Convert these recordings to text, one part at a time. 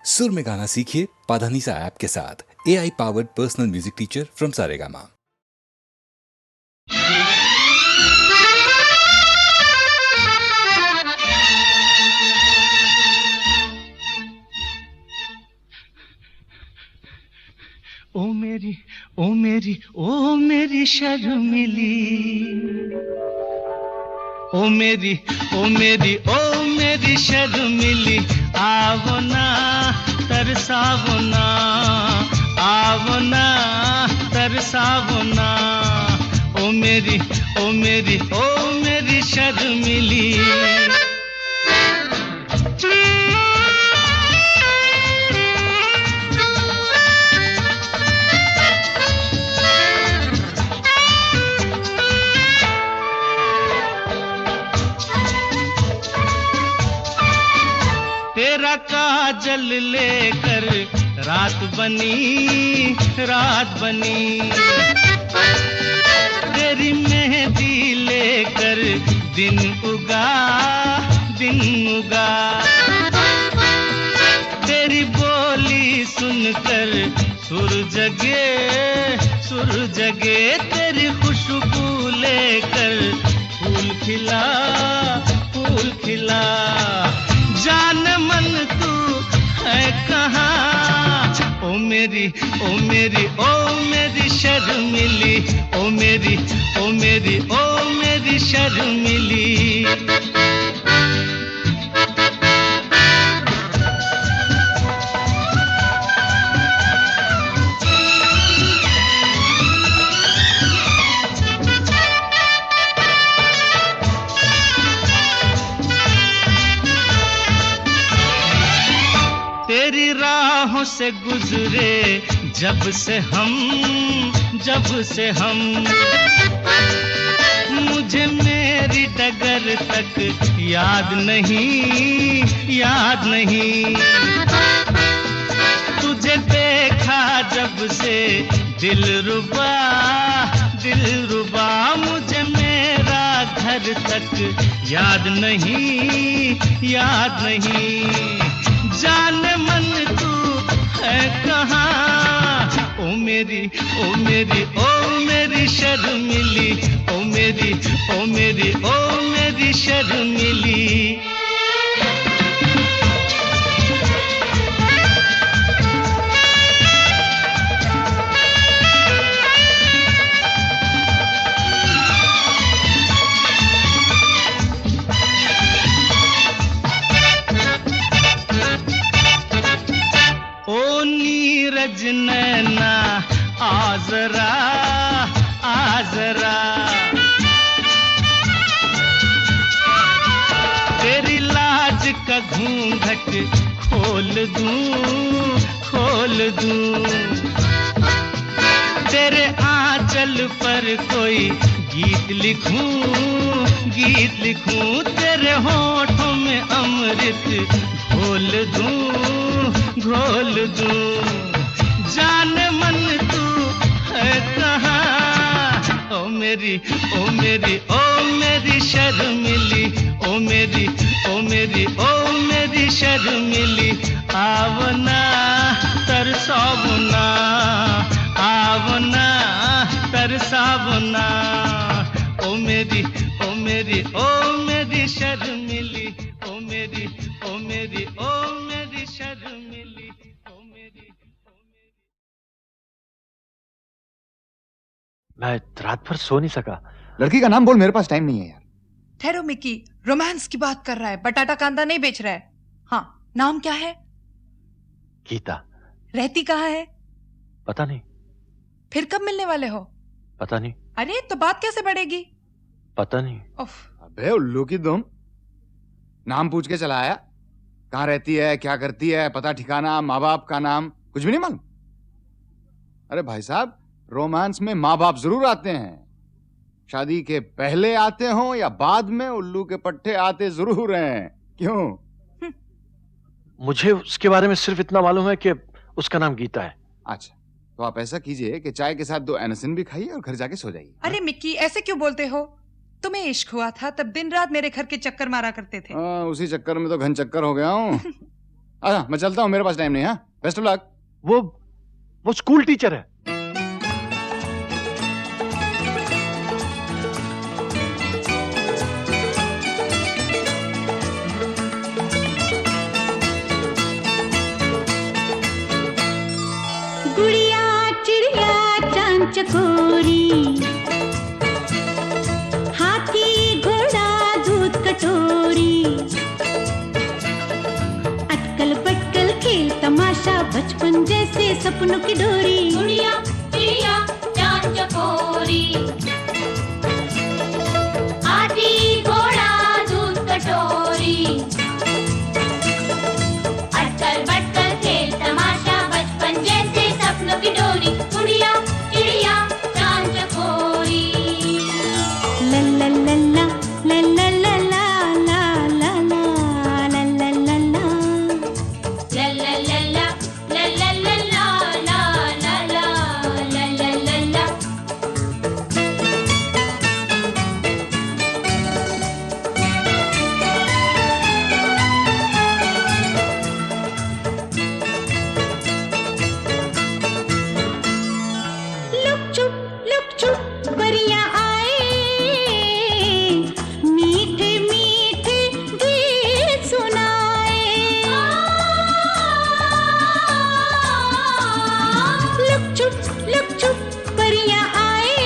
सुर में गाना सीखिए पाधानीसा ऐप के साथ। AI powered personal music teacher from Saregama. ओ मेरी ओ मेरी ओ मेरी शर्मिली, ओ मेरी ओ मेरी ओ मेरी शर्मिली, आवो ना तरसावो ना, आवो ना तरसावो ना। ओ मेरी ओ मेरी ओ मेरी शर्मिली। तेरा काजल लेकर रात बनी, रात बनी। तेरी मेहंदी लेकर दिन उगा, दिन उगा। तेरी बोली सुनकर सुर जगे, सुर जगे। तेरी खुशबू लेकर फूल खिला, फूल खिला। जान मन तू है कहाँ, ओ मेरी ओ मेरी ओ मेरी शर्मिली, ओ मेरी ओ मेरी ओ मेरी शर्मिली। तेरी राहों से गुजरे जब से हम, जब से हम। मुझे मेरी डगर तक याद नहीं, याद नहीं। तुझे देखा जब से दिलरुबा, दिलरुबा। मुझे मेरा घर तक याद नहीं, याद नहीं। जान मन तू है कहाँ, ओ मेरी ओ मेरी ओ मेरी शर्मिली, ओ मेरी ओ मेरी ओ मेरी शर्मिली। नीरज नैना आजरा, आजरा। तेरी लाज का घूंघट खोल दूं, खोल दूं। तेरे आंचल पर कोई गीत लिखूं, गीत लिखूं। तेरे होठों में अमृत घोल दूं, घोल दूं। जान मन तू है कहाँ, ओ मेरी ओ मेरी ओ मेरी शर्मिली, ओ मेरी ओ मेरी ओ मेरी शर्मिली। आवना तरसावना, आवना तरसावना। ओ मेरी ओ मेरी ओ मेरी शर्मिली, ओ मेरी ओ मेरी ओ मेरी शर्मिली, ओ मेरी ओ मेरी। मैं रात भर सो नहीं सका। लड़की का नाम बोल, मेरे पास टाइम नहीं है यार। ठहरो मिक्की, रोमांस की बात कर रहा है, बटाटा कांदा नहीं बेच रहा है। हाँ, नाम क्या है? गीता। रहती कहाँ है? पता नहीं। फिर कब मिलने वाले हो? पता नहीं। अरे तो बात कैसे बढ़ेगी? पता नहीं। उफ। अबे उल्लू की दुम, नाम पूछ के चला आया। कहाँ रहती है, क्या करती है, पता ठिकाना, माँ बाप का नाम कुछ भी नहीं मालूम। अरे भाई साहब, रोमांस में माँ बाप जरूर आते हैं। शादी के पहले आते हों या बाद में, उल्लू के पट्टे आते जरूर हैं। क्यों? मुझे उसके बारे में सिर्फ इतना मालूम है कि उसका नाम गीता है। अच्छा, तो आप ऐसा कीजिए कि चाय के साथ 2 एनएसएन भी खाइए और घर जाके सो जाइए। अरे मिक्की, ऐसे क्यों बोलते हो? तुम्हें इश्क हुआ था तब दिन रात मेरे घर के चक्कर मारा करते थे। उसी चक्कर में तो घन चक्कर हो गया हूँ। मैं चलता हूँ, मेरे पास टाइम नहीं। हाँ, बेस्ट ऑफ लक। वो स्कूल टीचर है। गुड़िया चिड़िया चांद चकोरी, हाथी घोड़ा दूध कटोरी, अटकल पटकल खेल तमाशा, बचपन जैसे सपनों की डोरी। गुड़िया चिड़िया चांद चकोरी, हाथी घोड़ा दूध कटोरी, अटकल बटकल खेल तमाशा, बचपन जैसे सपनों की डोरी। गुड़िया चिड़िया चांद चकोरी। ला ला ला ला ला ला ला ला ला ला ला ला ला ला। ला ला ला ला ला ला ला ला ला ला ला ला ला। लुक चुप परियां आए, मीठे मीठे गीत सुनाए। लुक चुप परियां आए,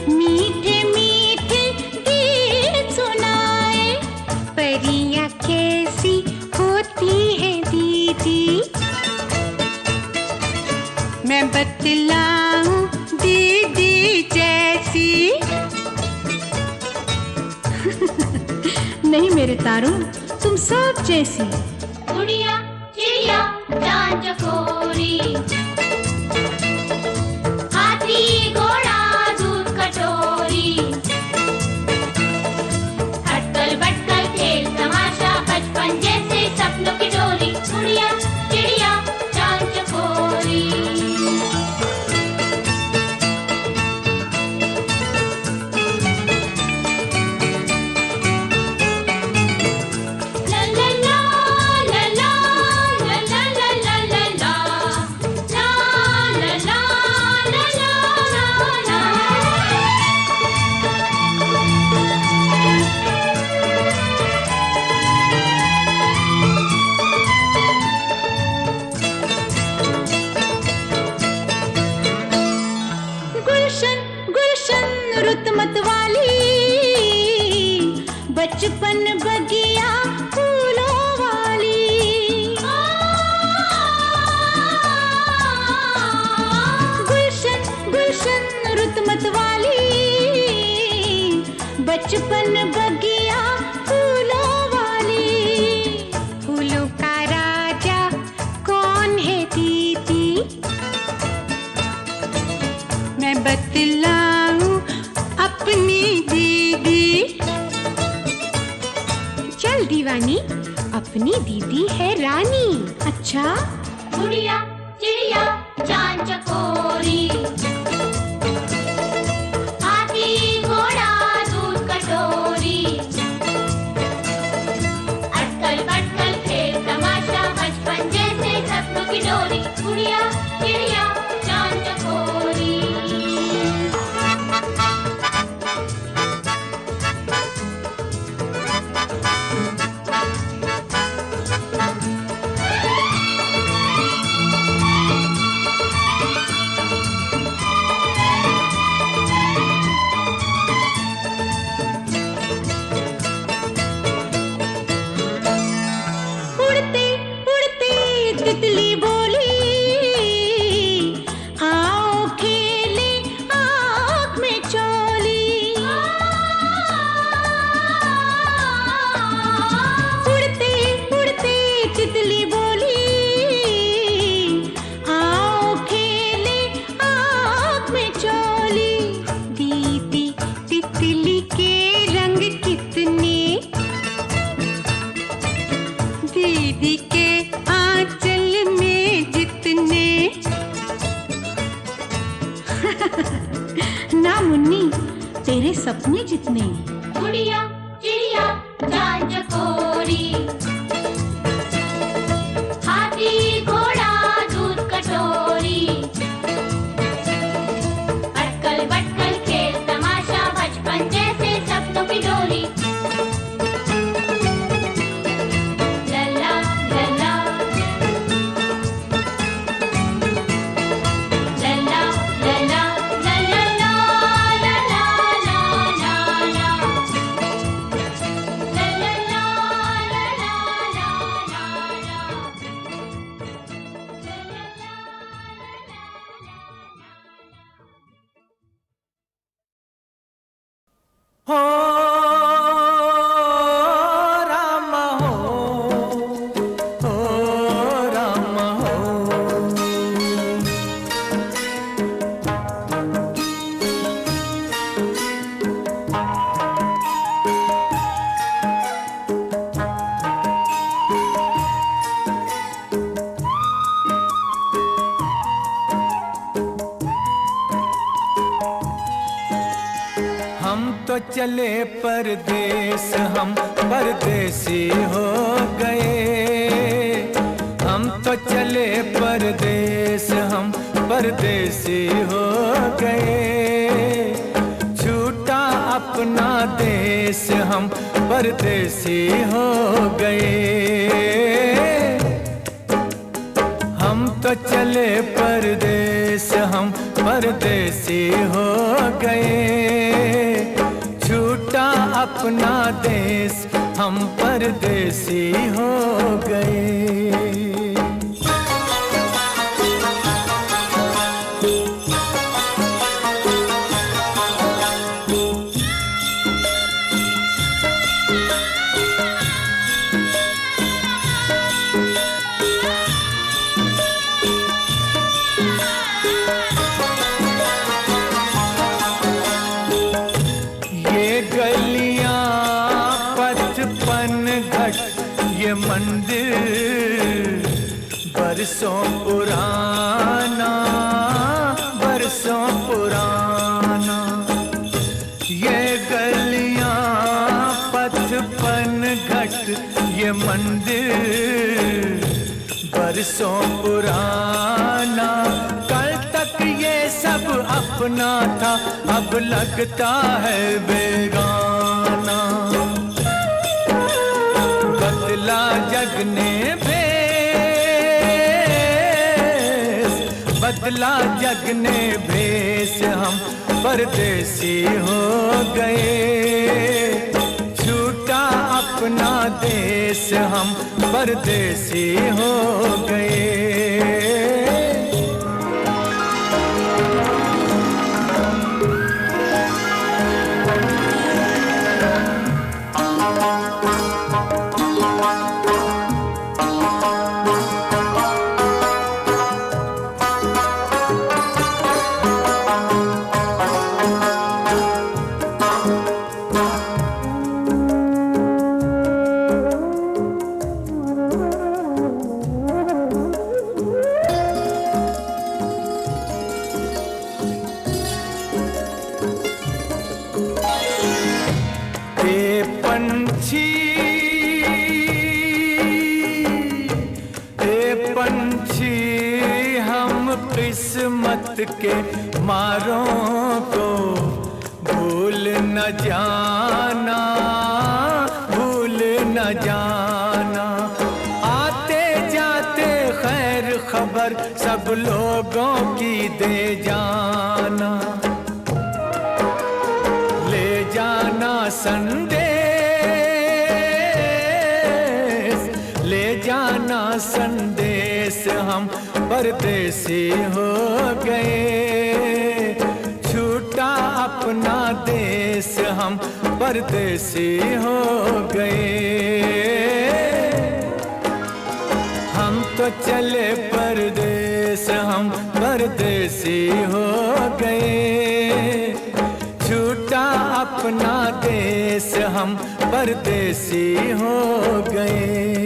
मीठे मीठे गीत सुनाए। परियां कैसी होती है दीदी, मैं बतलाऊं दीदी जैसी। नहीं मेरे तारों, तुम सब जैसी। गुड़िया चिड़िया चांद चकोरी, हाथी घोड़ा दूध कटोरी, अटकल बटकल खेल तमाशा, बचपन जैसे सपनों की डोरी। गुड़िया चिड़िया चांद चकोरी। ला ला ला ला ला ला ला ला ला ला ला ला ला ला ला ला। गुलशन गुलशन रुत मतवाली, बचपन बगिया फूलों वाली। गुलशन गुलशन रुत मतवाली, बचपन बगिया फूलों वाली। फूलों का राजा कौन है दीदी, मैं बतलाऊं अपनी दीदी। चल दीवानी, अपनी दीदी है रानी। अच्छा, गुड़िया चिड़िया चांद चकोरी, हाथी घोड़ा दूध कटोरी, अटकल बटकल खेल तमाशा, बचपन जैसे सपनों की डोरी। गुड़िया चिड़िया चांद चकोरी। उड़ते उड़ते तितली बोली, आओ खेले आँख में चोली। उड़ते उड़ते तितली बोली, आओ खेले आँख में चोली। दीदी तितली के रंग कितने, दीदी के आंचल में जितने। ना मुन्नी, तेरे सपने जितने। गुड़िया चिड़िया चांद चकोरी, हो राम हो राम हो। हम तो चले परदेस, हम परदेसी हो गए। हम तो चले परदेस, हम परदेसी हो गए। छूटा अपना देश, हम परदेसी हो गए। हम तो चले परदेस, हम परदेसी हो गए। छूटा अपना देश, हम परदेसी हो गए। गलियां पचपन घट ये मंदिर बरसों पुराना, बरसों पुराना। ये गलियां पचपन घट ये मंदिर बरसों पुराना। कल तक ये सब अपना था, अब लगता है बेगाना। बदला जग ने भेस, बदला जग ने भेस, हम परदेसी हो गए। छूटा अपना देश, हम परदेसी हो गए। पंछी हम किस्मत के मारों को भूल न जाना, भूल न जाना। आते जाते खैर खबर सब लोगों की दे जाना, ले जाना संदेश, ले जाना संदेश। हम परदेसी हो गए, छूटा अपना देश, हम परदेसी हो गए। हम तो चले परदेस, हम परदेसी हो गए। छूटा अपना देश, हम परदेसी हो गए।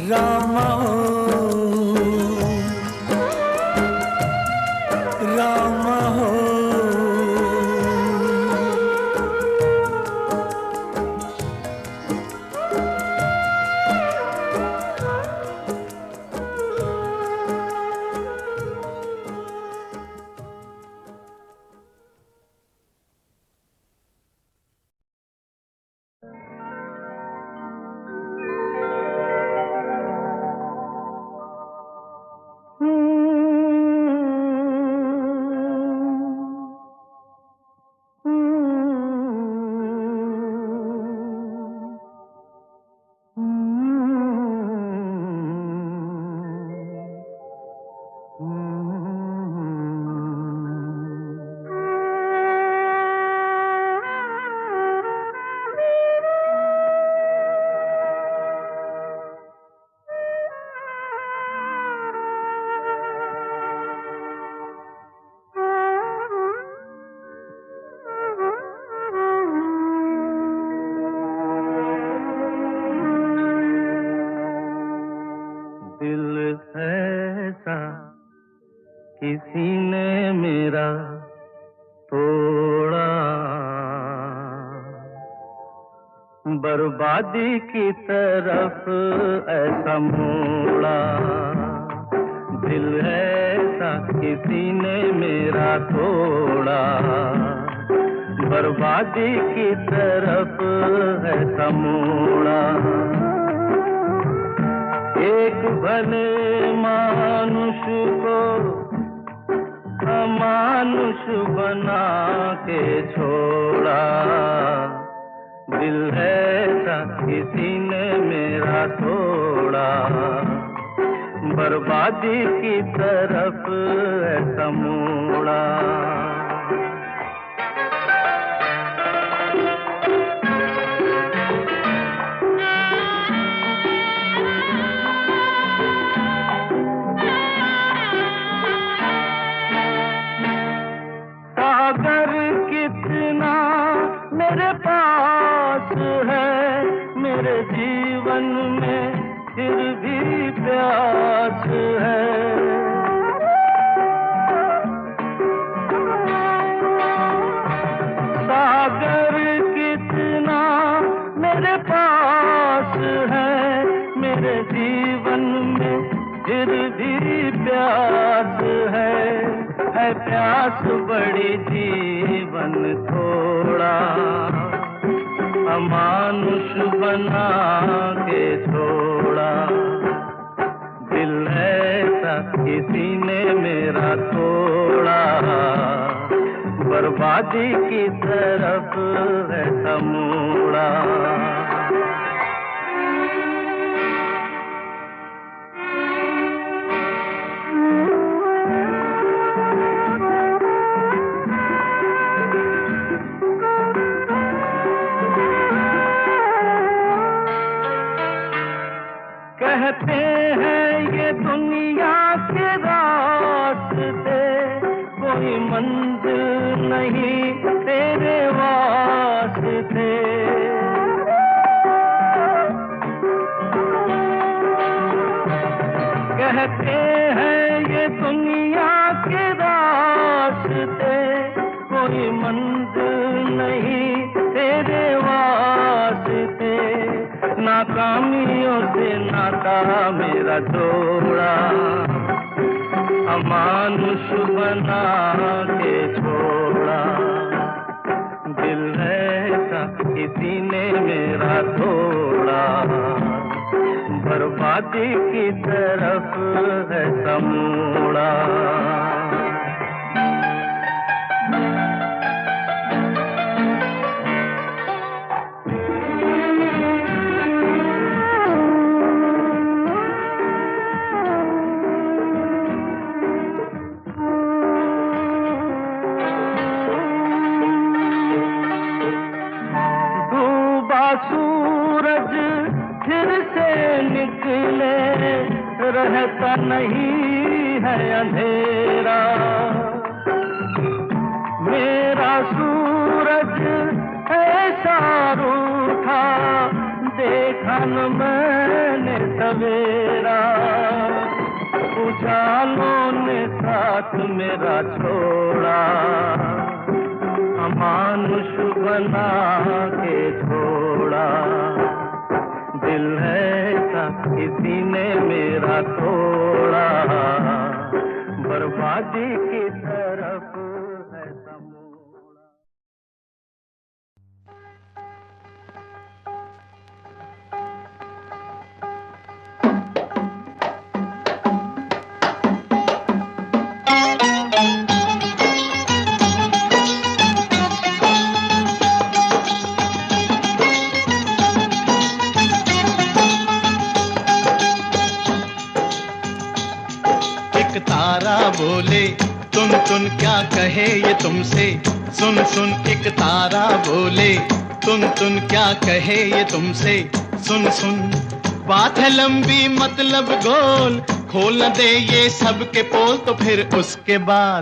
Rama ho, Rama ho। बर्बादी की तरफ ऐसा मोड़ा, दिल ऐसा किसी ने मेरा तोड़ा, बर्बादी की तरफ ऐसा मोड़ा। एक भले मानुष को अमानुष बना के छोड़ा, दिल ऐसा किसी ने मेरा तोड़ा, बर्बादी की तरफ ऐसा मोड़ा। सागर कितना मेरे पास है, मेरे जीवन में फिर भी प्यास है। सागर कितना मेरे पास है, मेरे जीवन में फिर भी प्यास है प्यास बड़ी जीवन थोड़ा, अमानुष बना के छोड़ा, दिल ऐसा किसी ने मेरा तोड़ा, बर्बादी की तरफ ऐसा मोड़ा। कहते हैं ये दुनिया के रास्ते, कोई मंजिल नहीं तेरे वास्ते। कहते हैं ये दुनिया के रास्ते, कोई मंजिल नहीं तेरे वास्ते। नाकामियों से नाता मेरा जोड़ा, अमानुष बना के छोड़ा, दिल ऐसा किसी ने मेरा तोड़ा, बर्बादी की तरफ ऐसा मोड़ा। सूरज फिर से निकले, रहता नहीं है अंधेरा। मेरा सूरज ऐसा रूठा, देखा न मैंने सवेरा। उजालों ने साथ मेरा छोड़ा, अमानुष बना के छोड़ा, दिल ऐसा किसी ने मेरा तोड़ा, बर्बादी की तरफ ऐसा मोड़ा। तारा बोले तुन तुन क्या कहे ये तुमसे, सुन सुन एक तारा बोले तुन तुन क्या कहे ये तुमसे, सुन सुन। बात है लंबी मतलब गोल, खोल न दे ये सब के पोल तो फिर उसके बाद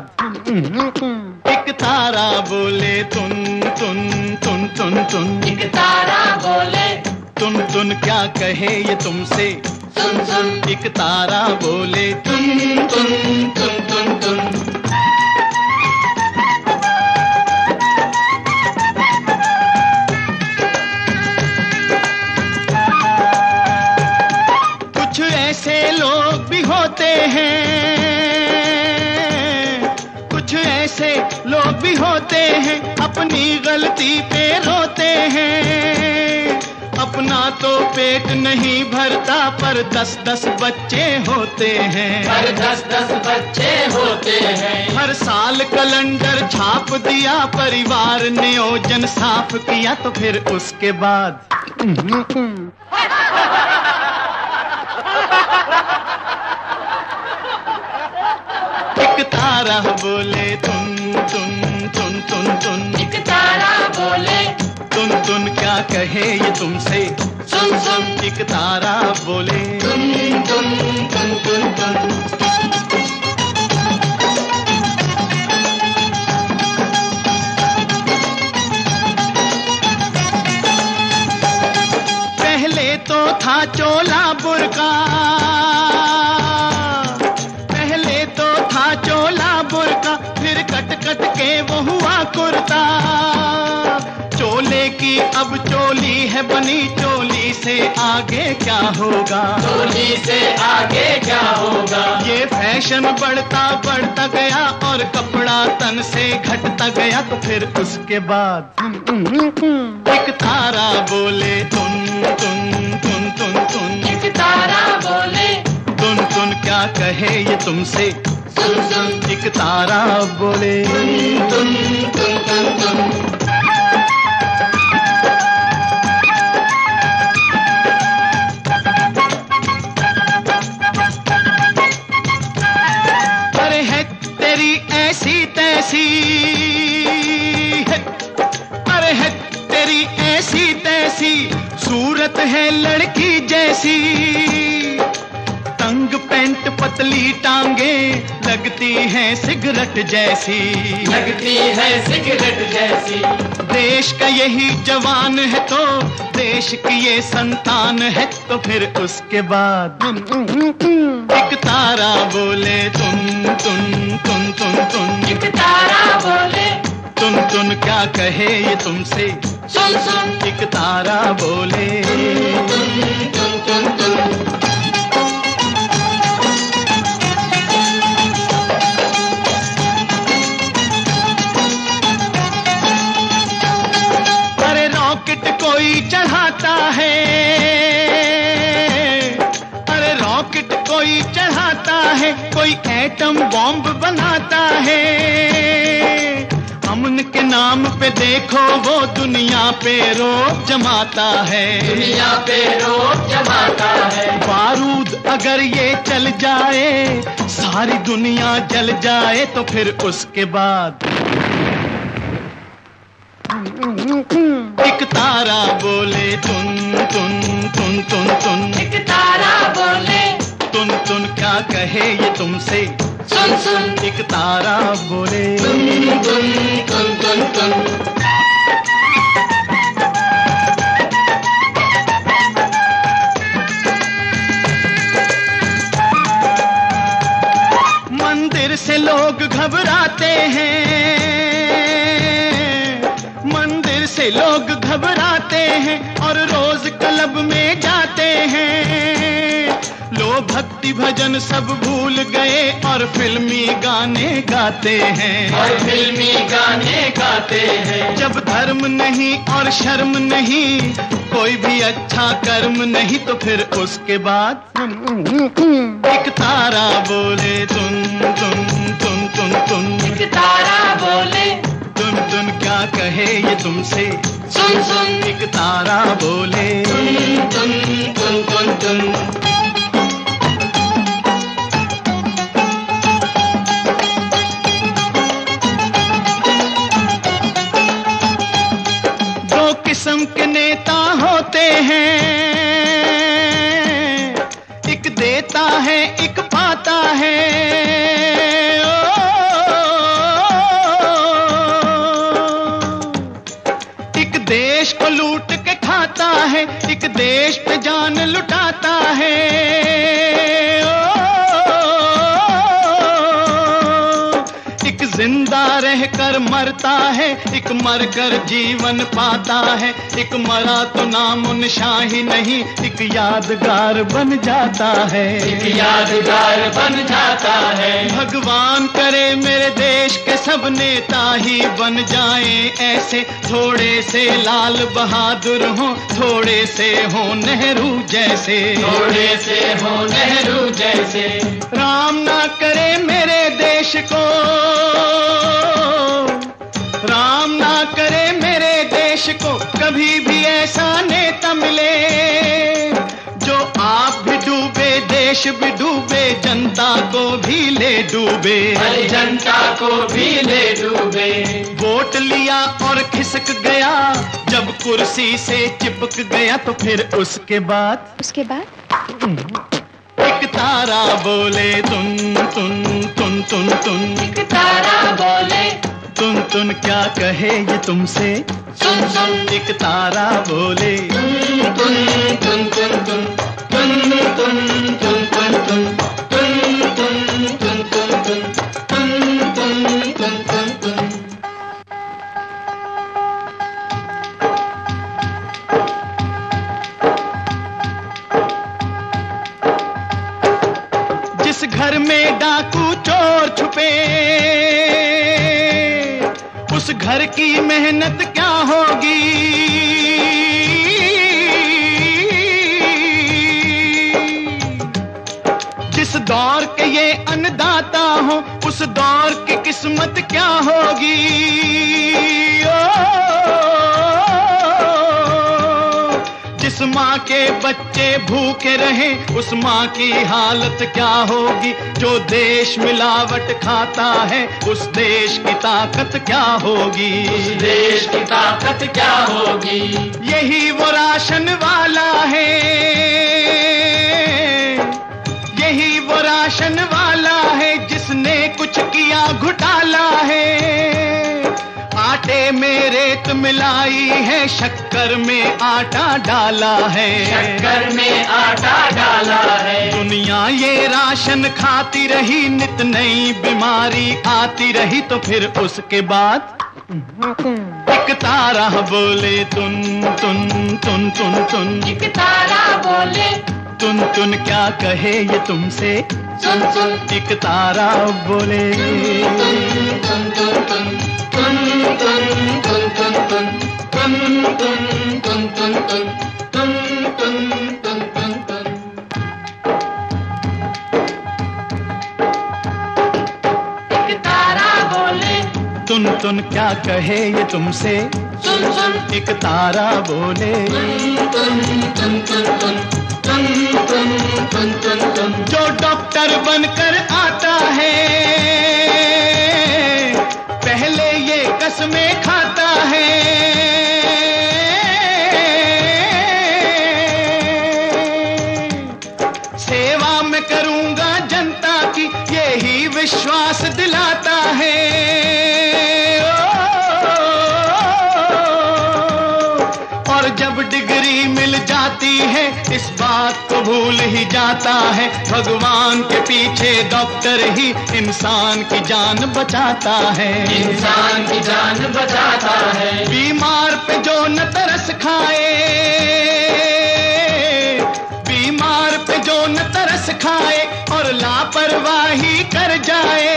एक तारा बोले तुन तुन तुन तुन तुन। एक तारा बोले तुन तुन क्या कहे ये तुमसे, सुन सुन। एक तारा बोले तुन तुन तुन तुन तुन। हैं, अपनी गलती पे रोते हैं। अपना तो पेट नहीं भरता पर 10-10 बच्चे होते हैं, पर 10-10 बच्चे होते हैं। हर साल कैलेंडर छाप दिया, परिवार नियोजन साफ किया, तो फिर उसके बाद एक तारा बोले तुन तुन तुन तुन तुन, एक तारा बोले तुन तुन क्या कहे ये तुमसे, सुन सुन। एक तारा बोले तुन तुन तुन तुन तुन। पहले तो था चोला बुर्का, पहले तो था चोला बुर्का, फिर कट कट के वो हुआ कुर्ता। चोले की अब चोली है बनी, चोली से आगे क्या होगा, चोली से आगे क्या होगा। ये फैशन बढ़ता बढ़ता गया और कपड़ा तन से घटता गया, तो फिर उसके बाद एक तारा बोले तुन तुन तुन तुन तुन, एक तारा बोले तुन तुन क्या कहे ये तुमसे, सुन सुन। एक तारा बोले तुन तुन तुन तुन। अरे है तेरी ऐसी तैसी, अरे है तेरी ऐसी तैसी, सूरत है लड़की जैसी। तंग पैंट पतली टांगे, लगती है सिगरेट जैसी, लगती है सिगरेट जैसी। देश का यही जवान है तो देश की ये संतान है, तो फिर उसके बाद एक तारा बोले तुन तुन तुन तुन तुन, एक तारा बोले तुन तुन क्या कहे ये तुमसे, सुन सुन। एक तारा बोले तुन तुन तुन तुन। अरे रॉकेट कोई चढ़ाता है, अरे रॉकेट कोई चढ़ाता है, कोई एटम बॉम्ब बनाता है। अमन के नाम पे देखो वो दुनिया पे रोब जमाता है, दुनिया पे रोब जमाता है। बारूद अगर ये चल जाए, सारी दुनिया जल जाए, तो फिर उसके बाद एक तारा बोले तुन तुन तुन तुन तुन, एक तारा बोले तुन तुन क्या कहे ये तुमसे, सुन सुन। एक तारा बोले तुन तुन तुन तुन तुन। मंदिर से लोग घबराते हैं, मंदिर से लोग घबराते हैं और रोज क्लब में जाते हैं। लोग भक्ति भजन सब भूल गए और फिल्मी गाने गाते हैं, और फिल्मी गाने गाते हैं। जब धर्म नहीं और शर्म नहीं, कोई भी अच्छा कर्म नहीं, तो फिर उसके बाद एक तारा बोले तुन तुन तुन तुन तुन, एक तारा बोले तुन तुन क्या कहे ये तुमसे, सुन सुन। एक तारा बोले तुन तुन तुन तुन तुन। दो किस्म के नेता होते हैं, एक देता है एक पाता है। एक देश को लूट के खाता है, एक देश पे जान लुटाता है। एक जिंदा जिंदा रहकर मरता है, एक मरकर जीवन पाता है, एक मरा तो नामो निशान ही नहीं, एक यादगार बन जाता है, एक यादगार बन जाता है। भगवान करे मेरे देश के सब नेता ही बन जाएं ऐसे, थोड़े से लाल बहादुर हो, थोड़े से हो नेहरू जैसे, थोड़े से हो नेहरू जैसे। राम ना करे मेरे देश को, राम ना करे मेरे देश को कभी भी ऐसा नेता मिले, जो आप भी डूबे देश भी डूबे, जनता को भी ले डूबे, हर जनता को भी ले डूबे। वोट लिया और खिसक गया, जब कुर्सी से चिपक गया तो फिर उसके बाद एक तारा बोले तुन तुन तुन तुन तुन, एक तारा बोले तुन तुन क्या कहे ये तुमसे, सुन सुन। एक तारा बोले तुन तुन तुन तुन तुन तुन तुन तुन तुन तुन तुन तुन तुन तुन तुन तुन तुन तुन। जिस घर में डाकू चोर छुपे, उस घर की मेहनत क्या होगी, जिस दौर के ये अन्नदाता हो, उस दौर की किस्मत क्या होगी। जिस माँ के बच्चे भूखे रहे, उस माँ की हालत क्या होगी। जो देश मिलावट खाता है, उस देश की ताकत क्या होगी, उस देश की ताकत क्या होगी। यही वो राशन वाला है, यही वो राशन वाला है, जिसने कुछ किया घोटाला है। आटे में रेत मिलाई है, शक्कर में आटा डाला है, शक्कर में आटा डाला है। दुनिया ये राशन खाती रही, नित नई बीमारी आती रही, तो फिर उसके बाद एक तारा बोले तुन तुन तुन तुन तुन, एक तारा बोले तुन तुन क्या कहे ये तुमसे, सुन सुन। एक तारा बोले तुन तुन तुन तुन तुन तुन तुन तुन तुन तुन तुन तुन तुन तुन तुन तुन तुन। एक तारा बोले तुन तुन क्या कहे ये तुमसे, सुन सुन। एक तारा बोले तुन तुन तुन तुन तुन तुन तुन तुन तुन। जो डॉक्टर बनकर आता है, पहले ये कसमें खाता है, सेवा में करूंगा जनता की, यही विश्वास दिलाता है। और जब डिग्री मिल जाती है, इस बात को भूल ही जाता है, भगवान के पीछे डॉक्टर ही इंसान की जान बचाता है, इंसान की जान बचाता है। बीमार पे जो न तरस खाए, बीमार पे जो न तरस खाए और लापरवाही कर जाए,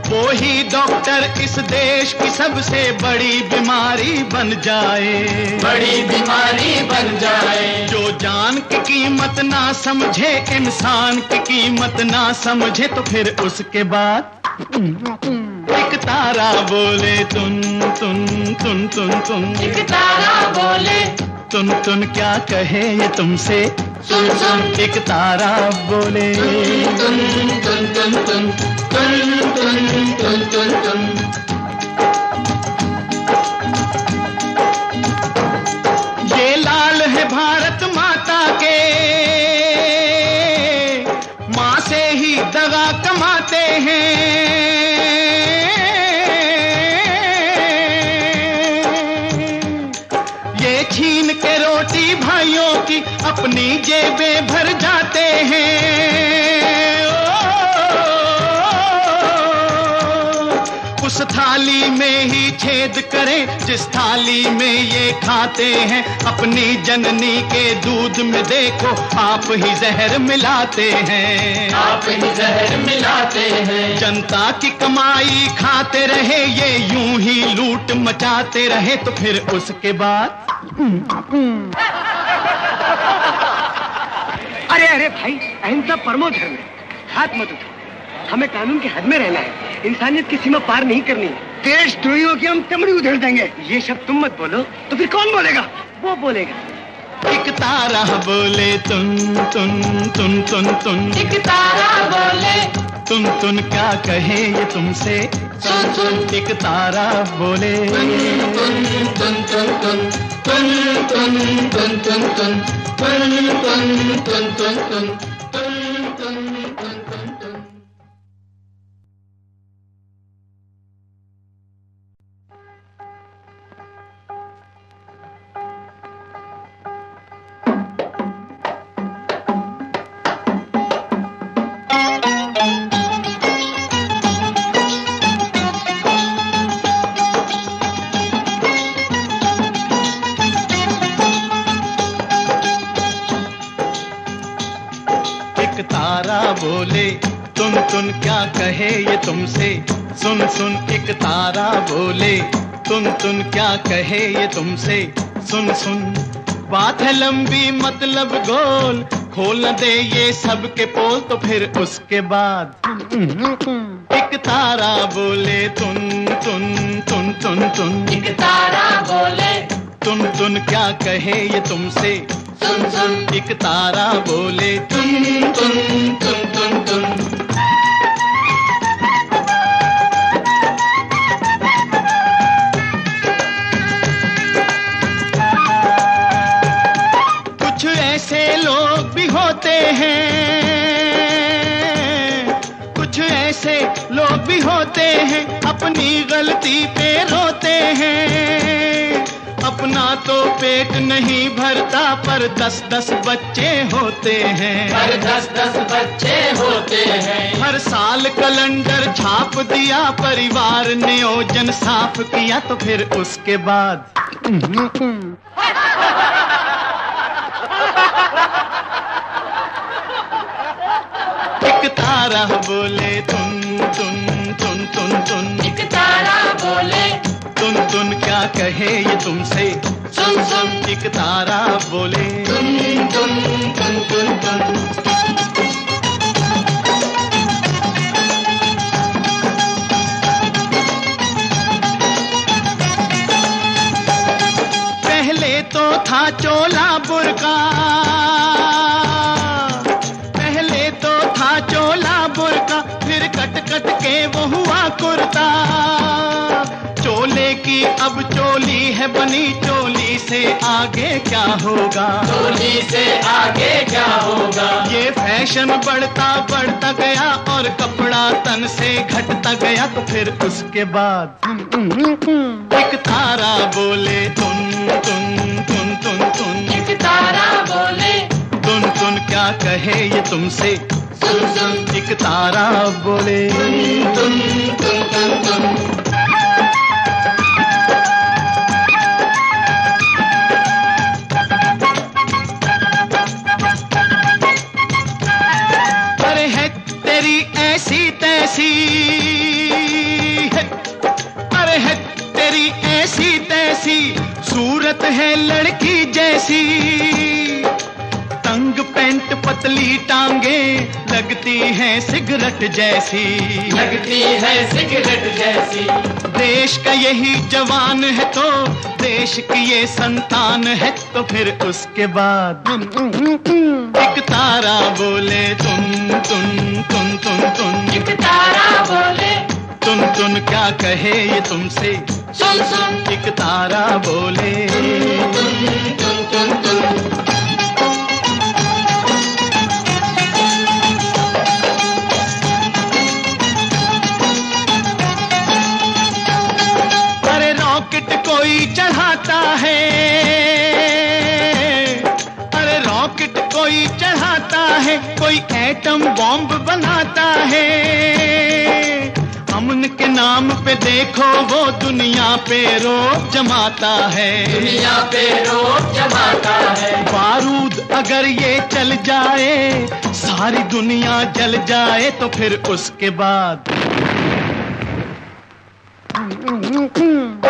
वो ही डॉक्टर इस देश की सबसे बड़ी बीमारी बन जाए, बड़ी बीमारी बन जाए। जो जान की कीमत ना समझे, इंसान की कीमत ना समझे, तो फिर उसके बाद एक तारा बोले तुन तुन तुन तुन तुन, एक तारा बोले तुन तुन क्या कहे ये तुमसे, सुन सुन। एक तारा बोले तुन तुन तुन तुन तुन तुन तुन तुन तुन। ये लाल है भारत माता के, माँ से ही दगा कमाते हैं। ये छीन के रोटी भाइयों की अपनी जेबें भर जाते हैं। नाली में ही छेद करें, जिस थाली में ये खाते हैं, अपनी जननी के दूध में देखो आप ही जहर मिलाते हैं, आप ही जहर मिलाते हैं। जनता की कमाई खाते रहे ये, यूं ही लूट मचाते रहे, तो फिर उसके बाद अरे अरे भाई, अहिंसा परमो धर्म है, हाथ मत उठाओ। हमें कानून के हद में रहना है, इंसानियत की सीमा पार नहीं करनी है। देशद्रोहियों की हम चमड़ी उधेड़ देंगे। ये शब्द तुम मत बोलो तो फिर कौन बोलेगा? वो बोलेगा। एक तारा बोले तुन तुन तुन तुन तुन, एक तारा बोले तुन क्या कहे ये तुमसे, सुन सुन। एक तारा बोले तुन तुन तुन तुन तुन तुन तुन तुन तुन तुन तुन तुन तुन तुन तुन तुन तुन तुन तुन। एक तारा बोले तुन क्या कहे ये तुमसे, सुन सुन। एक तारा बोले तुन क्या कहे ये तुमसे, सुन सुन। बात है लंबी मतलब गोल, खोल न दे ये सब के पोल, तो फिर उसके बाद एक तारा बोले तुन तुन तुन तुन तुन, एक तारा बोले तुन क्या कहे ये तुमसे, सुन सुन। एक तारा बोले तुन तुन तुन तुन तुन। कुछ ऐसे लोग भी होते हैं, कुछ ऐसे लोग भी होते हैं, अपनी गलती पे रोते हैं। अपना तो पेट नहीं भरता पर 10-10 बच्चे होते हैं, हर 10-10 बच्चे होते हैं। हर साल कैलेंडर छाप दिया, परिवार नियोजन साफ किया, तो फिर उसके बाद एक तारा बोले तुन तुन तुन तुन तुन, एक तारा बोले तुन क्या कहे ये तुमसे, सुन सुन। एक तारा बोले तुन तुन तुन तुन तुन। पहले तो था चोला बुर्का, पहले तो था चोला बुर्का, फिर कट कट के वो हुआ कुर्ता। चोले की अब चोली है बनी, चोली से आगे क्या होगा, चोली से आगे क्या होगा। ये फैशन बढ़ता बढ़ता गया और कपड़ा तन से घटता गया, तो फिर उसके बाद एक तारा बोले तुन तुन तुन तुन तुन, एक तारा बोले तुन क्या कहे ये तुमसे, सुन सुन। एक तारा बोले तुन तुन तुन तुन। अरे है तेरी ऐसी तैसी, अरे है तेरी ऐसी तैसी, सूरत है लड़की जैसी। तंग पैंट पतली टांगे, लगती है सिगरेट जैसी, लगती है सिगरेट जैसी। देश का यही जवान है तो देश की ये संतान है, तो फिर उसके बाद एक तारा बोले तुन तुन तुन तुन तुन, एक तारा बोले तुन क्या कहे ये तुमसे, सुन सुन। एक तारा बोले तुन तुन तुन तुन। अरे रॉकेट कोई चढ़ाता है, अरे रॉकेट कोई चढ़ाता है, कोई एटम बॉम्ब बनाता है। हम अमन के नाम पे देखो वो दुनिया पे रोब जमाता है, दुनिया पे रोब जमाता है। बारूद अगर ये चल जाए, सारी दुनिया जल जाए, तो फिर उसके बाद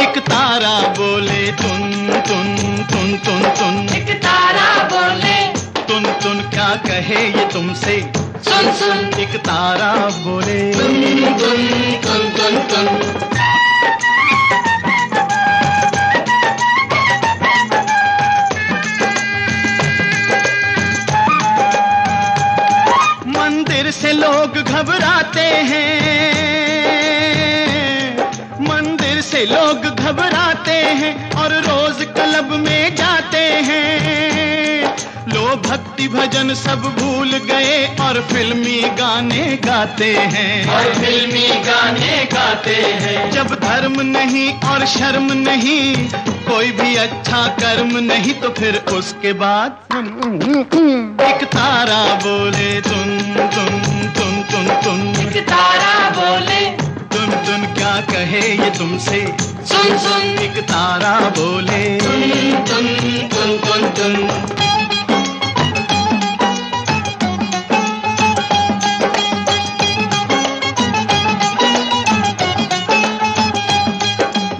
एक तारा बोले तुन तुन तुन तुन तुन, एक तारा बोले तुन तुन क्या कहे ये तुमसे, सुन सुन। एक तारा बोले तुन तुन तुन तुन तुन। मंदिर से लोग घबराते हैं, मंदिर से लोग घबराते हैं और रोज क्लब में जाते हैं। लोग भक्ति भजन सब भूल गए और फिल्मी गाने गाते हैं, और फिल्मी गाने गाते हैं। जब धर्म नहीं और शर्म नहीं, कोई भी अच्छा कर्म नहीं, तो फिर उसके बाद एक तारा बोले तुन तुन तुन तुन तुन, एक तारा बोले तुन तुन क्या कहे ये तुमसे, सुन सुन। एक तारा बोले तुन तुन तुन तुन तुन।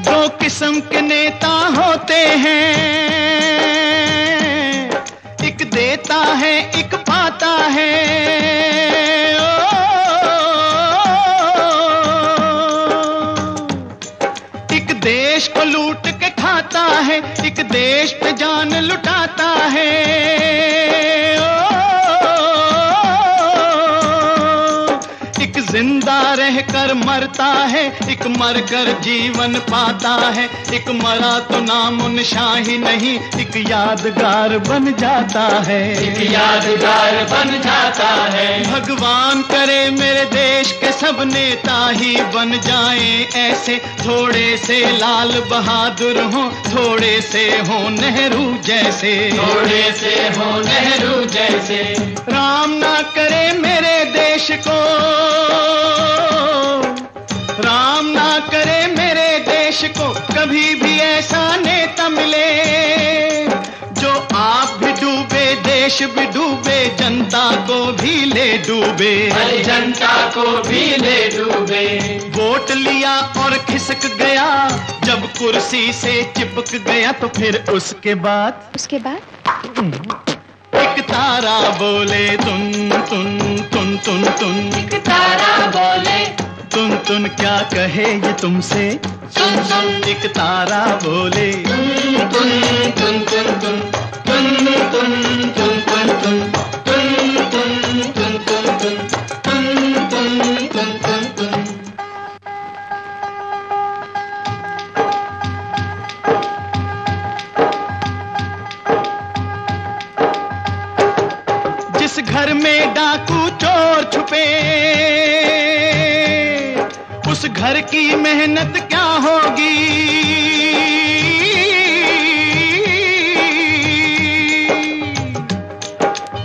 दो किस्म के नेता होते हैं, एक देता है एक पाता है। एक देश को लूट के खाता है, एक देश पे जान लुटाता है। एक जिंदा रहकर मरता है, एक मरकर जीवन पाता है। एक मरा तो नामो निशाही नहीं, एक यादगार बन जाता है, एक यादगार बन जाता है। भगवान करे मेरे देश के सब नेता ही बन जाएं ऐसे, थोड़े से लाल बहादुर हो, थोड़े से हो नेहरू जैसे, थोड़े से हो नेहरू जैसे। राम ना करे मेरे देश को, राम ना करे मेरे देश को कभी भी ऐसा नेता मिले, जो आप भी डूबे देश भी डूबे, जनता को भी ले डूबे, भली जनता को भी ले डूबे। वोट लिया और खिसक गया, जब कुर्सी से चिपक गया, तो फिर उसके बाद एक तारा बोले तुन तुन तुन तुन तुन, एक तारा बोले तुन तुन क्या कहे ये तुमसे, सुन सुन। एक तारा बोले तुन तुन तुन तुन तुन, तुन तुन तुन तुन तुन, तुन तुन तुन तुन तुन, तुन तुन तुन तुन तुन। जिस घर में डाकू चोर छुपे, उस घर की मेहनत क्या होगी।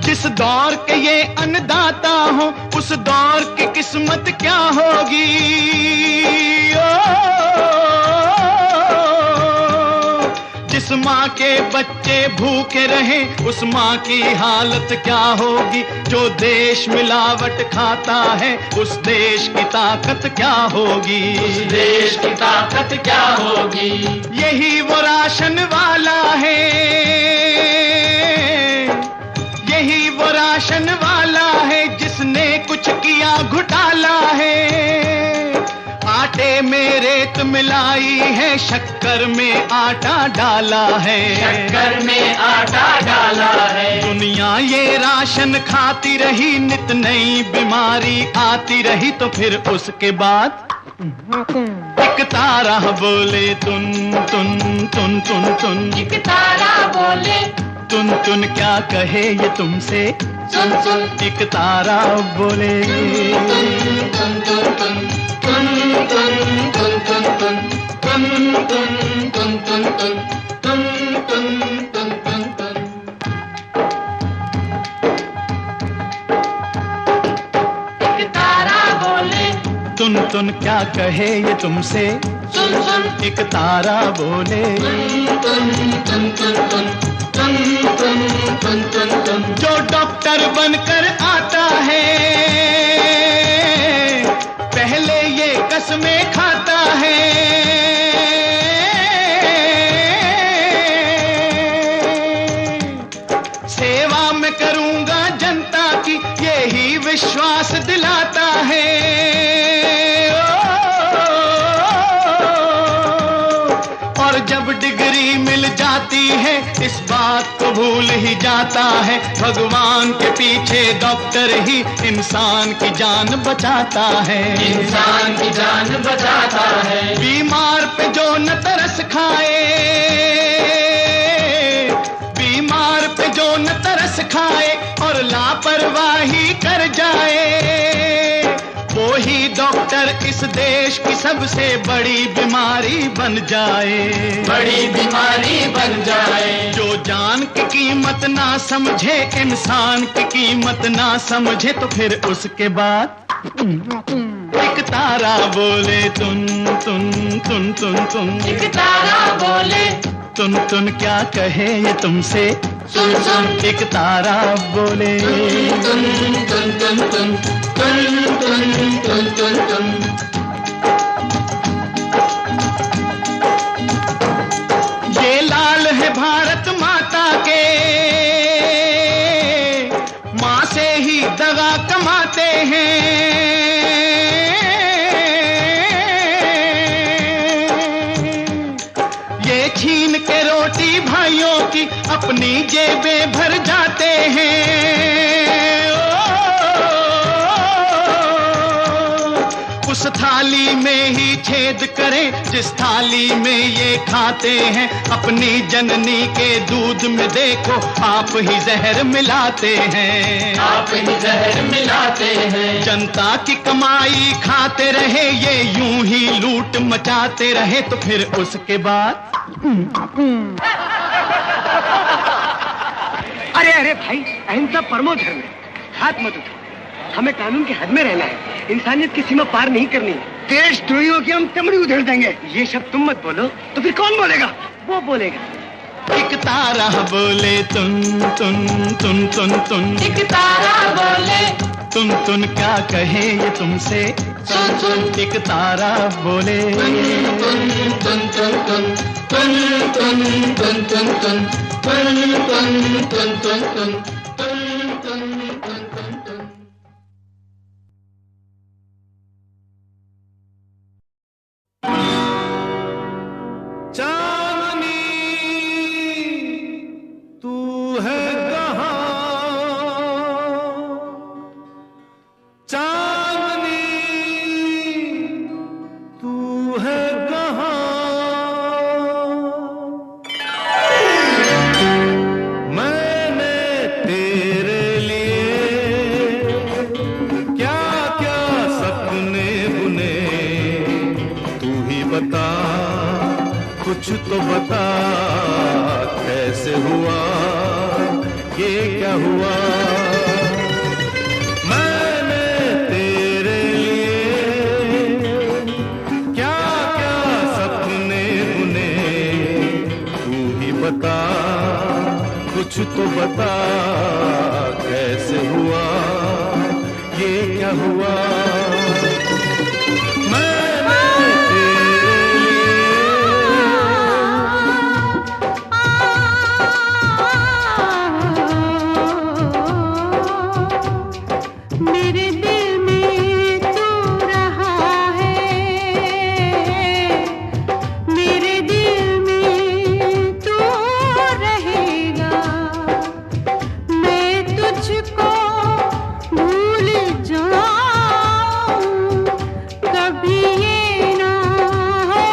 जिस दौर के ये अन्नदाता हो, उस दौर की किस्मत क्या होगी। जिस माँ के बच्चे भूखे रहे, उस माँ की हालत क्या होगी। जो देश मिलावट खाता है, उस देश की ताकत क्या होगी, उस देश की ताकत क्या होगी। यही वो राशन वाला है, यही वो राशन वाला है, जिसने कुछ किया घोटाला है। आटे में रेत मिलाई है, शक्कर में आटा डाला है, शक्कर में आटा डाला है। दुनिया ये राशन खाती रही, नित नई बीमारी आती रही, तो फिर उसके बाद एक तारा बोले तुन तुन तुन तुन तुन, एक तारा बोले तुन तुन क्या कहे ये तुमसे, सुन सुन। एक तारा बोले तुन तुन तुन तुन, तुन तुन तुन तुन तुन, तुन तुन तुन तुन तुन, तुन तुन तुन तुन तुन। एक तारा बोले तुन सुन तुन क्या कहे ये तुमसे, सुन सुन एक तारा बोले तुन तुन तुन तुन तुन तुन तुन तुन तुन। जो डॉक्टर बनकर आता है पहले ये कसमें खाता है, सेवा में करूंगा जनता की यही विश्वास दिलाता है। और जब डिग्री मिल जाती है इस बात को भूल ही जाता है, भगवान के पीछे डॉक्टर ही इंसान की जान बचाता है, इंसान की जान बचाता है। बीमार पे जो न तरस खाए, बीमार पे जो न तरस खाए और लापरवाही कर जाए, वो ही डॉक्टर इस देश की सबसे बड़ी बीमारी बन जाए, बड़ी बीमारी बन जाए। जो जान की कीमत ना समझे, इंसान की कीमत ना समझे, तो फिर उसके बाद एक तारा बोले तुन तुन तुन तुन तुन, एक तारा बोले तुन तुन क्या कहे ये तुमसे, सुन सुन एक तारा बोले तुन तुन तुन तुन तुन तुन तुन तुन तुन। ये लाल है भारत माता के, माँ से ही दगा कमाते हैं, ये छीन के रोटी भाइयों की अपनी जेबें भर जाते हैं। उस थाली में ही छेद करें जिस थाली में ये खाते हैं, अपनी जननी के दूध में देखो आप ही जहर मिलाते हैं, आप ही जहर मिलाते हैं। जनता की कमाई खाते रहे ये यूं ही लूट मचाते रहे, तो फिर उसके बाद अरे अरे भाई, अहिंसा परमो धर्म है, हाथ मत उठाओ। हमें कानून के हद में रहना है, इंसानियत की सीमा पार नहीं करनी है। देशद्रोहियों की हम चमड़ी उधेड़ देंगे। ये शब्द तुम मत बोलो तो फिर कौन बोलेगा? वो बोलेगा। एक तारा बोले तुन तुन तुन तुन तुन, एक तारा बोले तुन तुन क्या कहे ये तुमसे, सुन सुन एक तारा बोले तुन तुन तुन तुन तुन तुन तुन तुन तुन तुन तुन तुन तुन तुन तुन तुन तुन तुन तुन। चांदनी तू है कहाँ, चांदनी तू है कहाँ, मैंने तेरे लिए क्या क्या सपने बुने, तू ही बता कुछ तो बता, कैसे हुआ ये क्या हुआ, मैंने तेरे लिए क्या क्या सपने बुने, तू ही बता कुछ तो बता, कैसे हुआ ये क्या हुआ, मेरे दिल में तू रहा है, मेरे दिल में तू रहेगा, मैं तुझको भूल जाऊं, कभी ये ना हो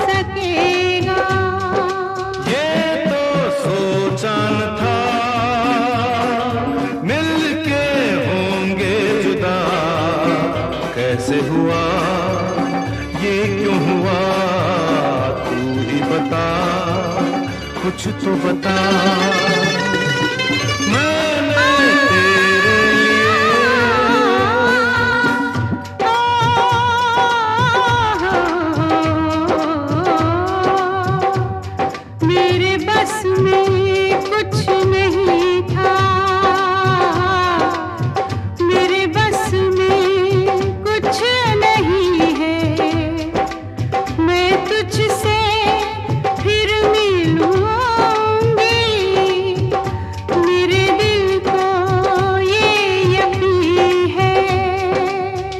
सकेगा। ये तो सोचा न था मिलके होंगे जुदा, कैसे हुआ ये क्यों हुआ, तू ही बता कुछ तो बता, मैंने तेरे लिए बस में कुछ नहीं था, मेरे बस में कुछ नहीं है, मैं तुझसे फिर मिलूंगी, मेरे दिल को ये यकीन है।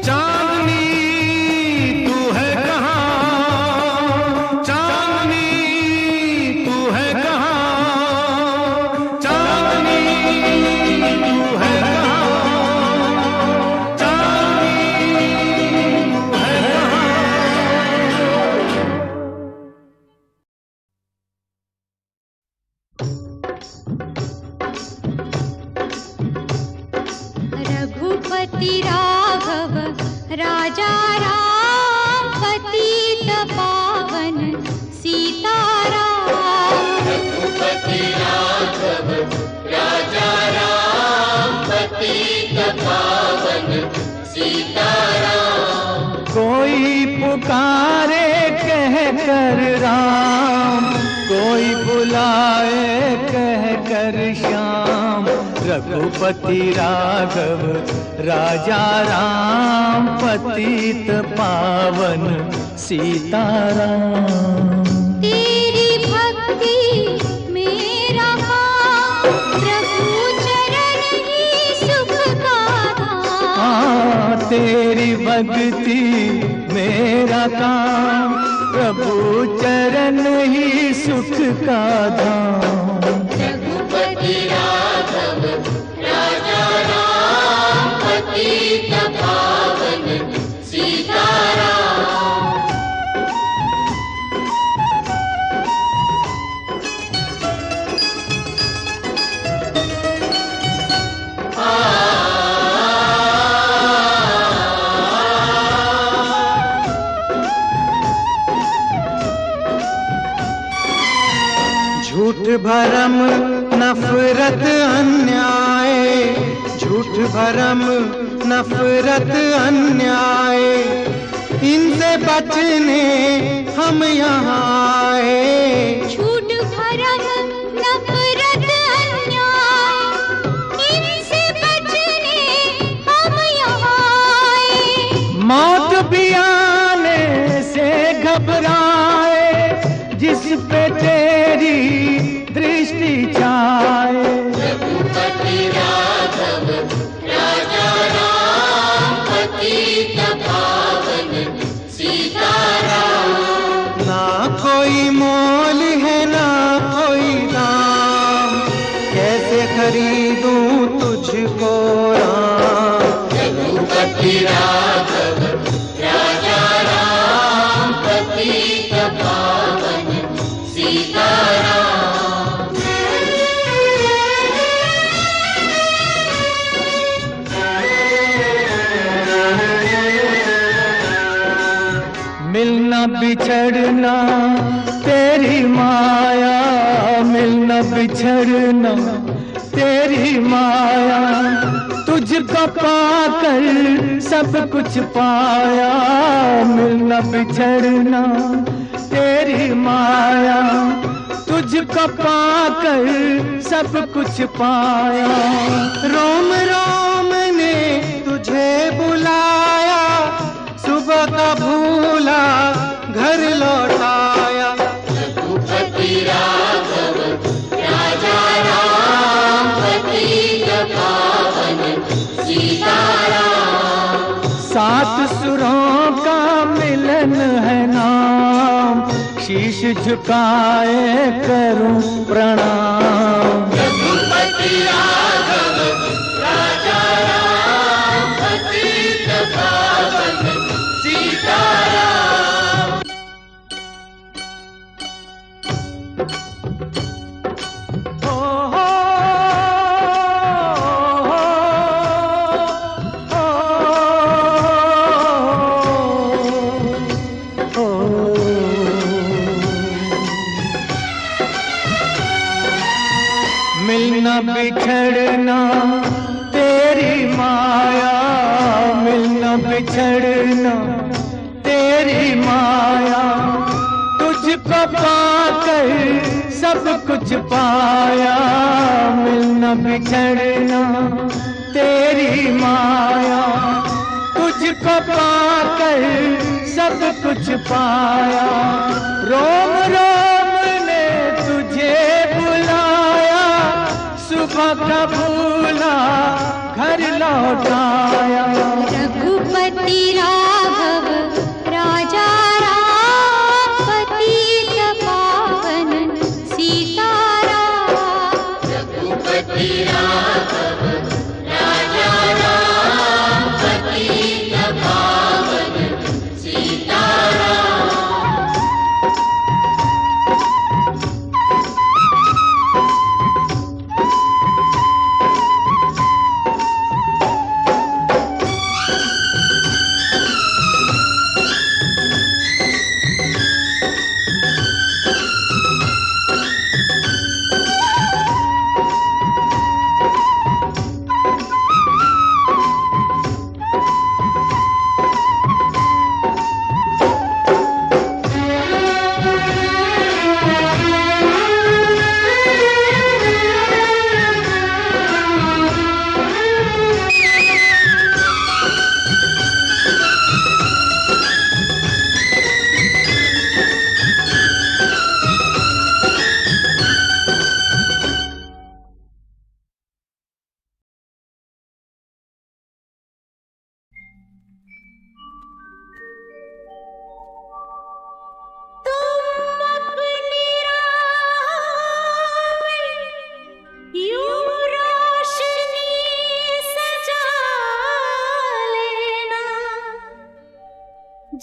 चांदनी तू है कहाँ, चांदनी तू है कहाँ, चांदनी तू है कहाँ, चांदनी तू है रघुपति राघव राजा राम पतित पावन सीताराम। रघुपति राघव राजा राम पतित पावन सीताराम। कोई पुकारे कह कर राम, कोई बुलाए कह कर श्याम। रघुपति राघव राजा राम पतित पावन सीताराम। तेरी भक्ति मेरा काम, प्रभु चरण ही सुख का धाम। तेरी भक्ति मेरा काम, प्रभु चरण ही सुख का धाम। रघुपति राघव राजा राम पतित पावन सीताराम। झूठ भरम नफरत अन्याय, झूठ भरम नफरत अन्याय, इनसे बचने हम यहाँ आए। झूठ भरम नफरत अन्याय, इनसे बचने हम यहाँ आए। मौत भी आने से घबराए, जिस पे तेरी दृष्टि छाए। रघुपति राघव राजा राम पतित पावन सीताराम। ना कोई मोल है ना कोई दाम, कैसे खरीदूं तुझको राम। रघुपति राघव राजा राम पतित पावन सीताराम। मिलना बिछड़ना तेरी माया, मिलना बिछड़ना तेरी माया, तुझको पाकर सब कुछ पाया। मिलना बिछड़ना तेरी माया, तुझको पाकर सब कुछ पाया। रोम रोम ने तुझे बुलाया, सुबह का भूला घर लौटाया। रघुपति राघव राजा राम पतित पावन सीताराम। सात सुरों का मिलन है नाम, शीश झुकाए करूं प्रणाम। रघुपति राघव राजा राम पतित पावन सीताराम। ओ हो, ओ, ओ, मिलना बिछड़ना तेरी माया, मिलना बिछड़ना तेरी माया, तुझको पाकर सब कुछ पाया, मिलना बिछड़ना तेरी माया। तुझको पाकर सब कुछ पाया, रोम रोम ने तुझे बुलाया। सुबह का भूला घर लौटाया। रघुपति राघव राजा राम, पतित पावन सीताराम। रघुपति राघव राजा राम, पतित पावन सीताराम।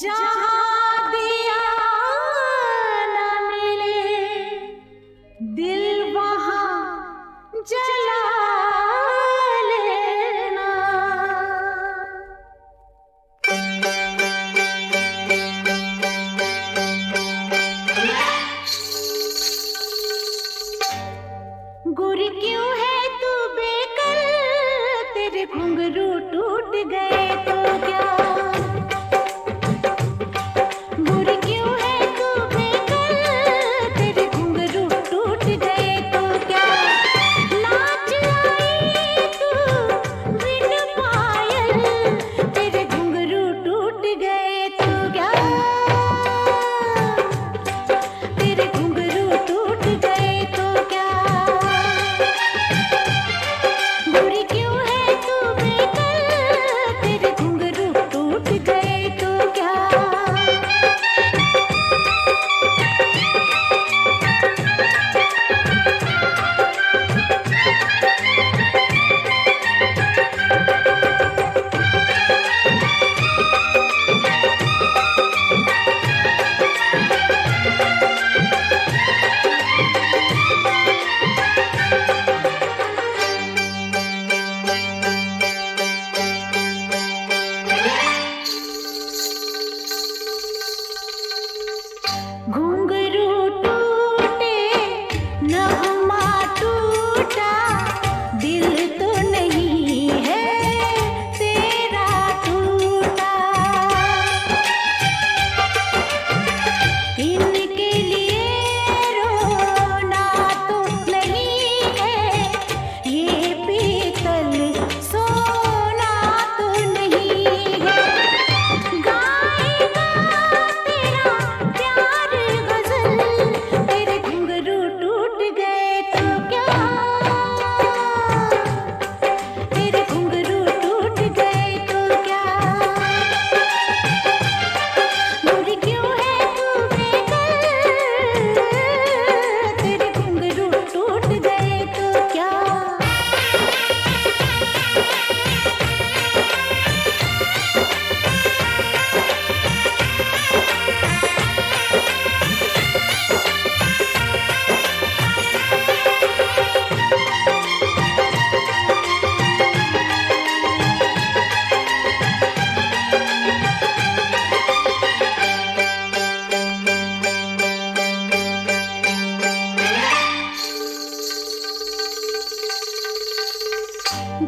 जहाँ दिया न मिले दिल वहाँ जला लेना। गुर क्यों है तू बेकल, तेरे घुंघरू टूट गए तो क्या।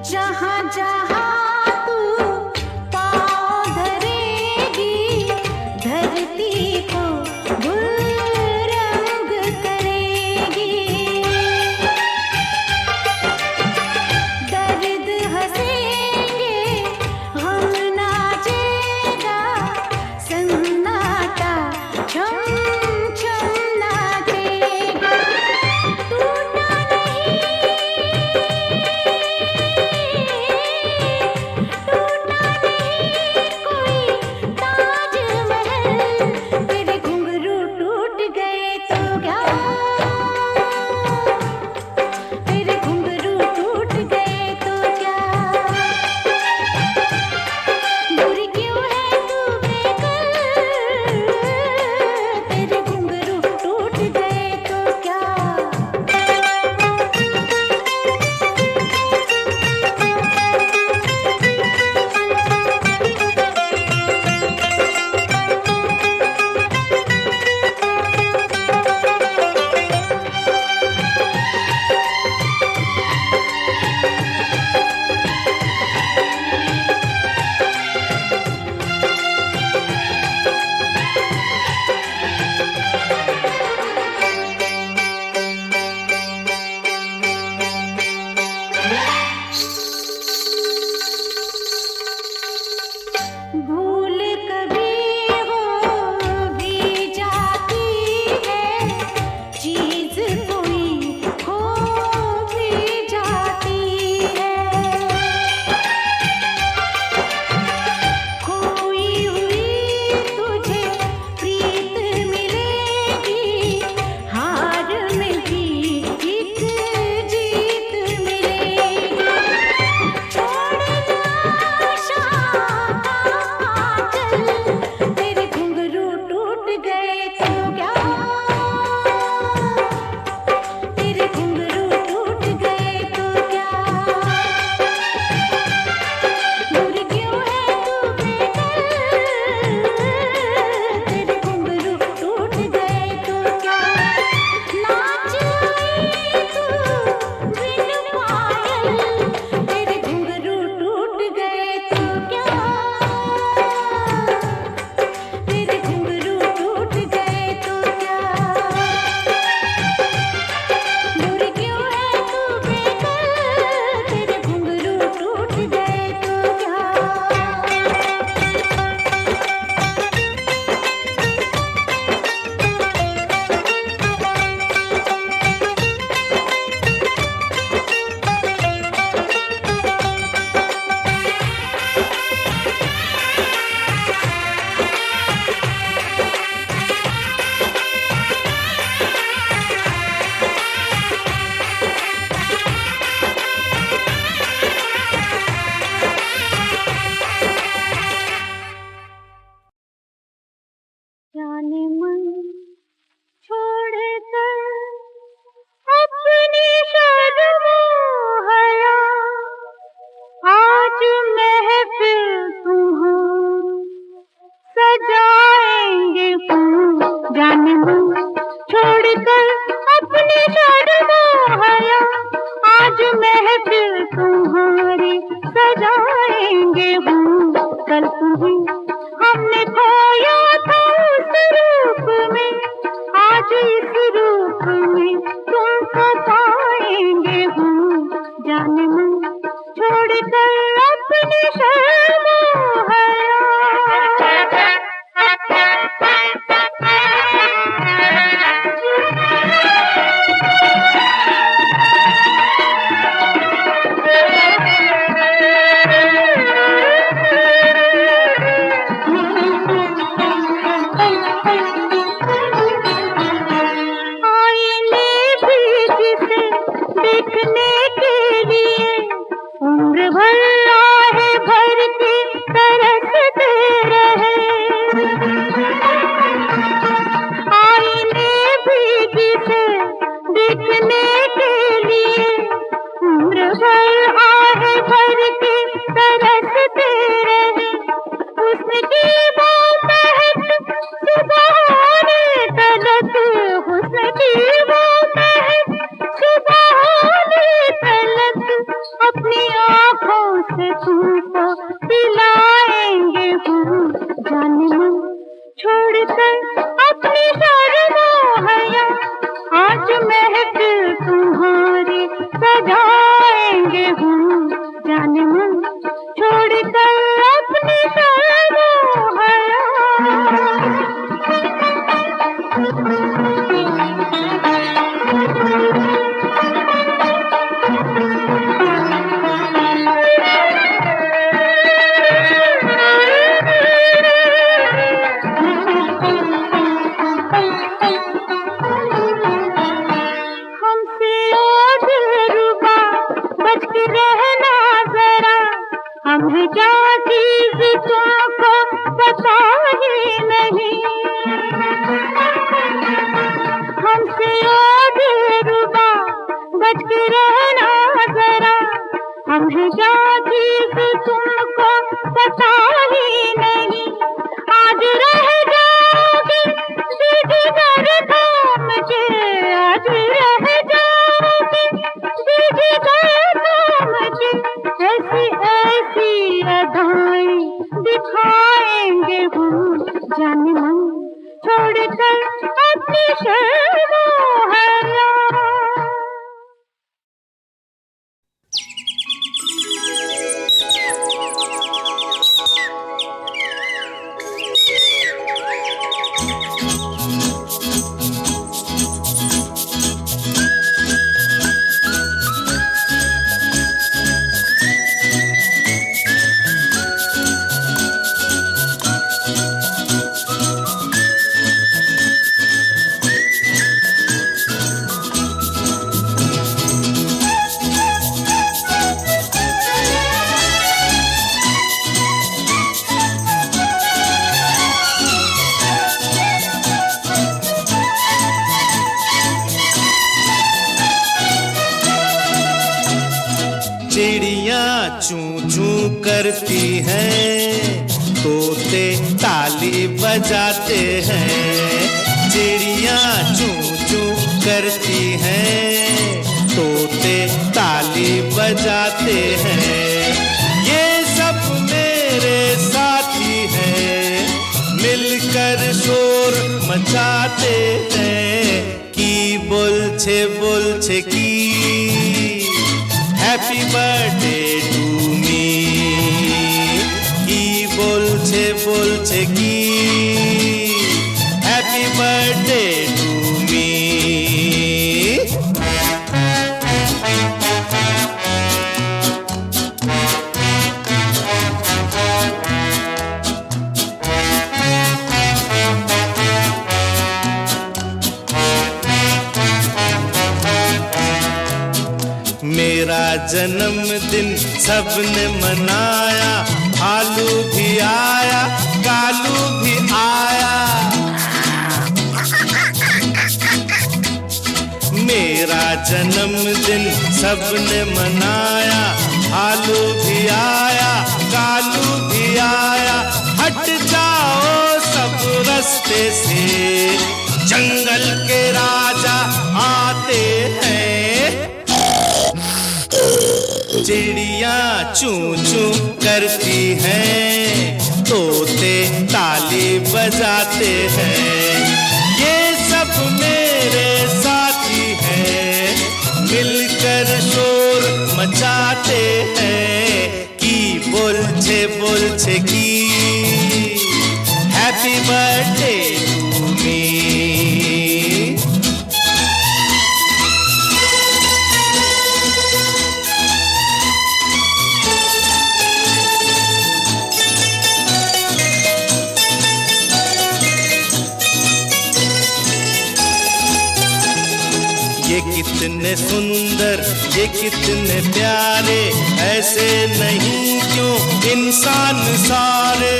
जहाँ जहाँ तू पाँव धरेगी, धरती को गुलरंग करेगी। महफिल तुम्हारी सजाएंगे हम जाने मन छोड़कर अपनी शर्मो हया। हमें क्या चीज तुमको पता ही नहीं, हमसे ओ दिलरुबा बच के रहना जरा। हमें क्या चीज तुमको पता ही नहीं, आज रह जाओगे जिगर थाम के, आज रह जाओगे जिगर थाम के। ऐसी ऐसी अदाएं दिखाएंगे हम जाने मन छोड़कर अपनी शर्मो हया। चिड़ियाँ चूं चूं करती हैं, तोते ताली बजाते हैं। चिड़ियाँ चूं चूं करती हैं, तोते ताली बजाते हैं। ये सब मेरे साथी हैं, मिलकर शोर मचाते हैं। की बोलछे की हैप्पी बर्थडे टू मी, की बोलछे की हैप्पी बर्थडे टू मी। मेरा जन्मदिन सबने मनाया, आलू भी आया कालू भी आया। मेरा जन्मदिन सबने मनाया, आलू भी आया कालू भी आया। हट जाओ सब रास्ते से, जंगल के राजा आते हैं। चिड़ियाँ चूं चूं करती हैं, तोते ताली बजाते हैं। ये सब मेरे साथी हैं, मिलकर शोर मचाते हैं। की बोलछे की हैप्पी बर्थडे टू मी। ये कितने सुंदर ये कितने प्यारे, ऐसे नहीं क्यों इंसान सारे।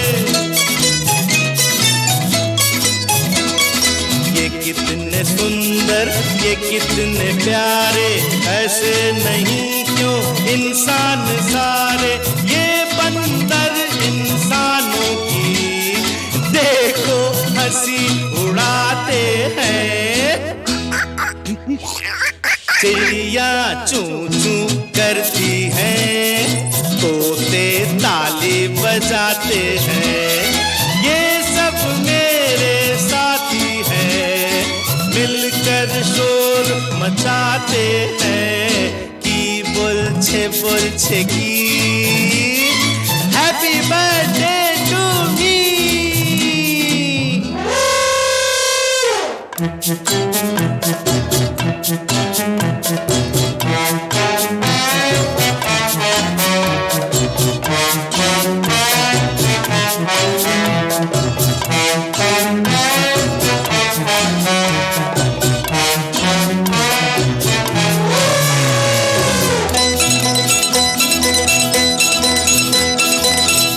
ये कितने सुंदर ये कितने प्यारे, ऐसे नहीं क्यों इंसान सारे। ये बंदर इंसानों की देखो हंसी उड़ाते हैं। चिड़ियाँ चूं चूं करती हैं, तोते ताली बजाते हैं। ये सब मेरे साथी हैं, मिलकर शोर मचाते हैं की बोलछे की हैप्पी बर्थडे टू मी।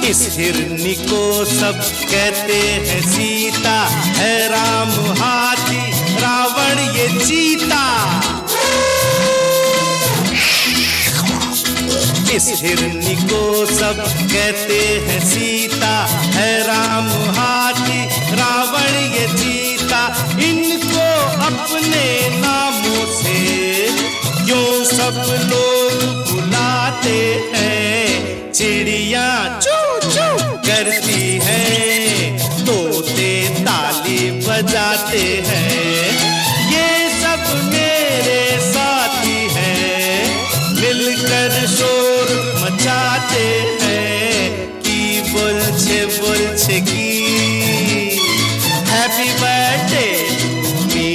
इस हिरनी को सब कहते हैं सीता, है राम हाथी रावण ये चीता। इस हिरनी को सब कहते हैं सीता, है राम हाथी रावण ये चीता। इनको अपने नामों से क्यों सब लोग बुलाते हैं। चिड़िया चू चू करती है, तोते ताली बजाते हैं। ये सब मेरे साथी हैं, मिलकर शोर मचाते हैं की बोलछे की हैप्पी बर्थडे टू मी।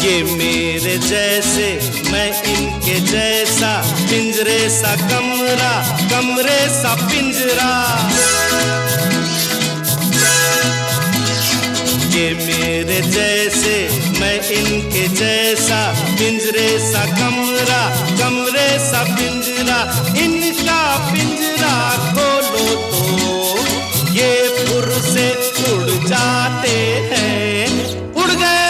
ये मेरे जैसे मैं इनके जैसा, पिंजरे सा कमरा कमरे सा पिंजरा। ये मेरे जैसे मैं इनके जैसा, पिंजरे सा कमरा कमरे सा पिंजरा। इनका पिंजरा खोलो तो ये फुर से उड़ जाते हैं। उड़ गए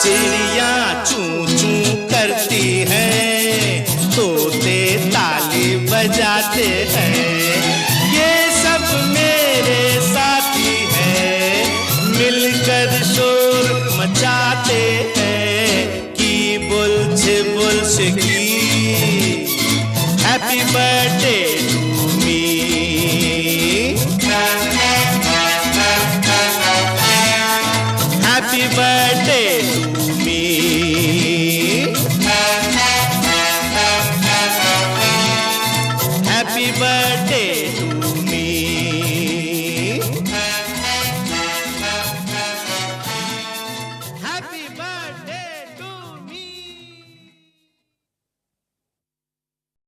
चिड़िया चू चू करती हैं, तोते ताली बजाते हैं। ये सब मेरे साथी हैं, मिलकर शोर मचाते हैं की बोलछे की happy birthday to me. Happy birthday to